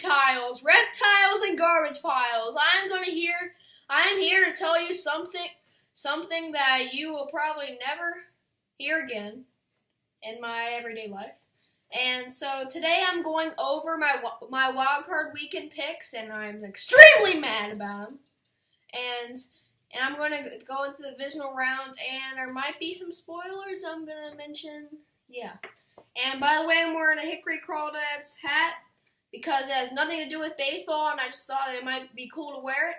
reptiles, and garbage piles. I'm here to tell you something that you will probably never hear again in my everyday life. And so today I'm going over my wildcard weekend picks, and I'm extremely mad about them. And I'm going to go into the divisional round, and there might be some spoilers I'm going to mention. Yeah. And by the way, I'm wearing a Hickory Crawdads hat because it has nothing to do with baseball, and I just thought it might be cool to wear it,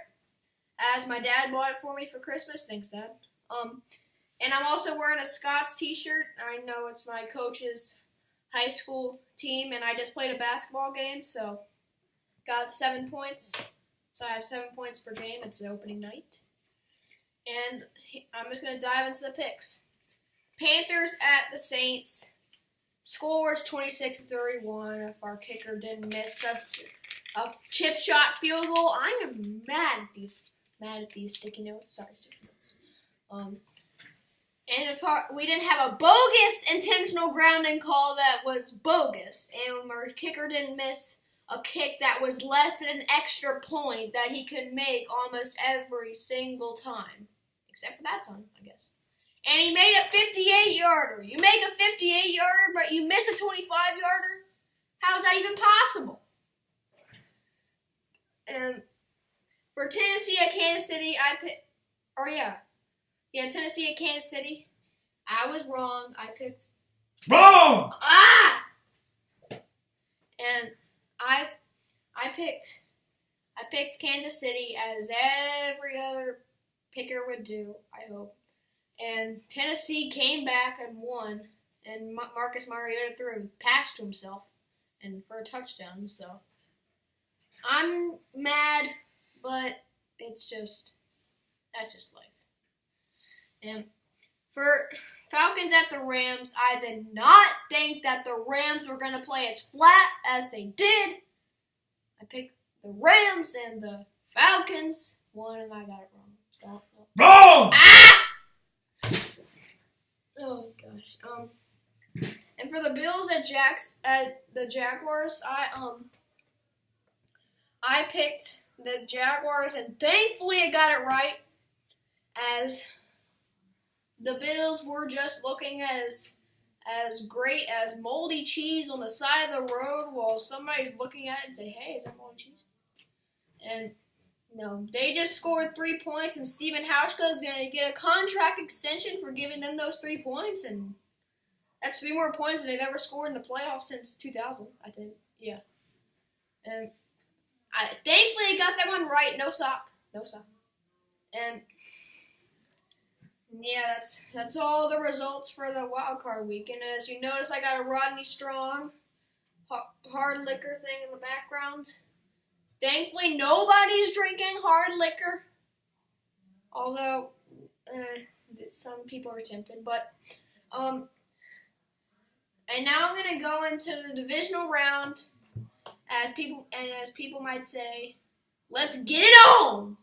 as my dad bought it for me for Christmas. Thanks, Dad. And I'm also wearing a Scots t-shirt. I know it's my coach's high school team, and I just played a basketball game, so got 7 points. So I have 7 points per game. It's the opening night. And I'm just going to dive into the picks. Panthers at the Saints. Score is 26-31 if our kicker didn't miss us a chip shot field goal. I am mad at these sticky notes. Sorry, sticky notes. And if we didn't have a bogus intentional grounding call that was bogus, and our kicker didn't miss a kick that was less than an extra point that he could make almost every single time. Except for that time, I guess. And he made a 58-yarder. You make a 58-yarder, but you miss a 25-yarder? How is that even possible? And for Tennessee at Kansas City, Tennessee at Kansas City. I was wrong. I picked wrong. And I picked Kansas City as every other picker would do, I hope. And Tennessee came back and won, and Marcus Mariota threw a pass to himself and for a touchdown. So I'm mad, but that's just life. And for Falcons at the Rams, I did not think that the Rams were going to play as flat as they did. I picked the Rams, and the Falcons won, and I got it wrong. Wrong! Oh, gosh. And for the Bills at the Jaguars, I picked the Jaguars, and thankfully I got it right, as the Bills were just looking as great as moldy cheese on the side of the road while somebody's looking at it and say, hey, is that moldy cheese? And no, they just scored 3 points, and Stephen Hauschka is going to get a contract extension for giving them those 3 points, and that's 3 more points than they've ever scored in the playoffs since 2000, I think. Yeah. And I thankfully got that one right. No sock. And yeah, that's all the results for the wild card weekend. And as you notice, I got a Rodney Strong hard liquor thing in the background. Thankfully, nobody's drinking hard liquor, although some people are tempted. But and now I'm gonna go into the divisional round, as people might say, let's get it on.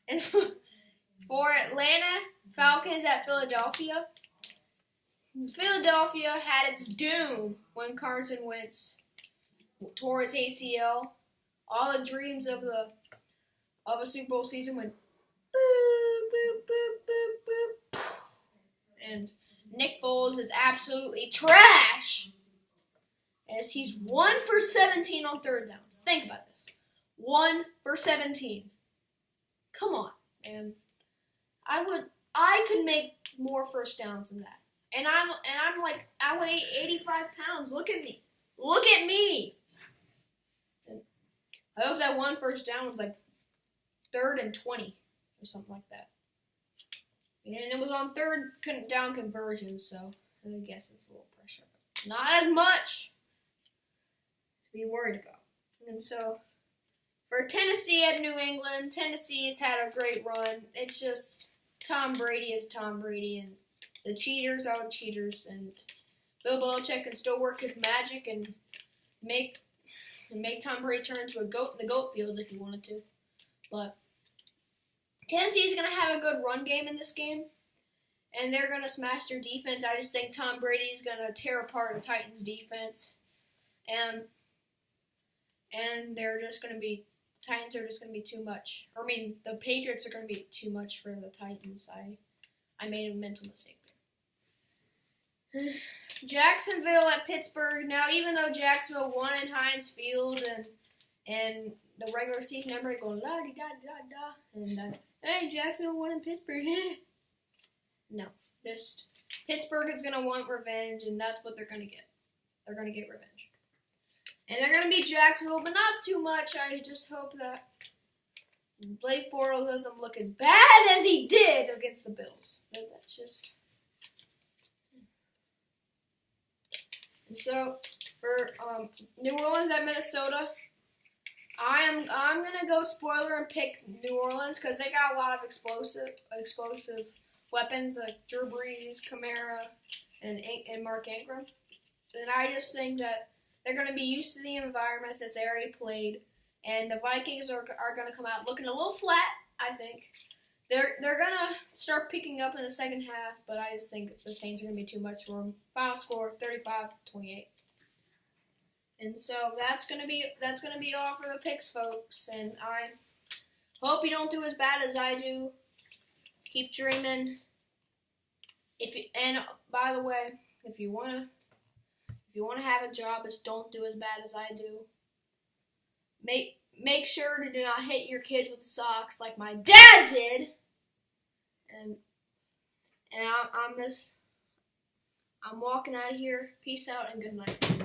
And for Atlanta Falcons at Philadelphia, Philadelphia had its doom when Carson Wentz tore his ACL. All the dreams of a Super Bowl season went boop, boop, boop, boop, boop. And Nick Foles is absolutely trash, as he's 1 for 17 on third downs. Think about this. 1 for 17. Come on, man. I could make more first downs than that. And I'm like, I weigh 85 pounds. Look at me. And I hope that one first down was like 3rd and 20 or something like that. And it was on third down conversion, so I guess it's a little pressure. But not as much to be worried about. And so for Tennessee at New England, Tennessee's had a great run. It's just Tom Brady is Tom Brady, and the cheaters are the cheaters, and Bill Belichick can still work his magic and make Tom Brady turn into a goat in the goat fields if he wanted to. But Tennessee's going to have a good run game in this game, and they're going to smash their defense. I just think Tom Brady's going to tear apart the Titans' defense. And and they're just going to be Titans are just going to be too much. Or, I mean, the Patriots are going to be too much for the Titans. I made a mental mistake there. Jacksonville at Pittsburgh. Now, even though Jacksonville won in Heinz Field and the regular season, everybody going la di da da da, and hey, Jacksonville won in Pittsburgh. No, just Pittsburgh is gonna want revenge, and that's what they're gonna get. They're gonna get revenge, and they're gonna beat Jacksonville, but not too much. I just hope that Blake Bortles doesn't look as bad as he did against the Bills. That's just. And so, for New Orleans at Minnesota, I'm gonna go spoiler and pick New Orleans because they got a lot of explosive weapons like Drew Brees, Kamara, and Mark Ingram. And I just think that they're gonna be used to the environments that they already played, and the Vikings are gonna come out looking a little flat. I think they're gonna start picking up in the second half, but I just think the Saints are gonna be too much for them. Final score 35-28. And so that's gonna be all for the picks, folks. And I hope you don't do as bad as I do. Keep dreaming. And by the way, if you wanna have a job, just don't do as bad as I do. Make sure to do not hit your kids with socks like my dad did. And I'm walking out of here. Peace out and good night.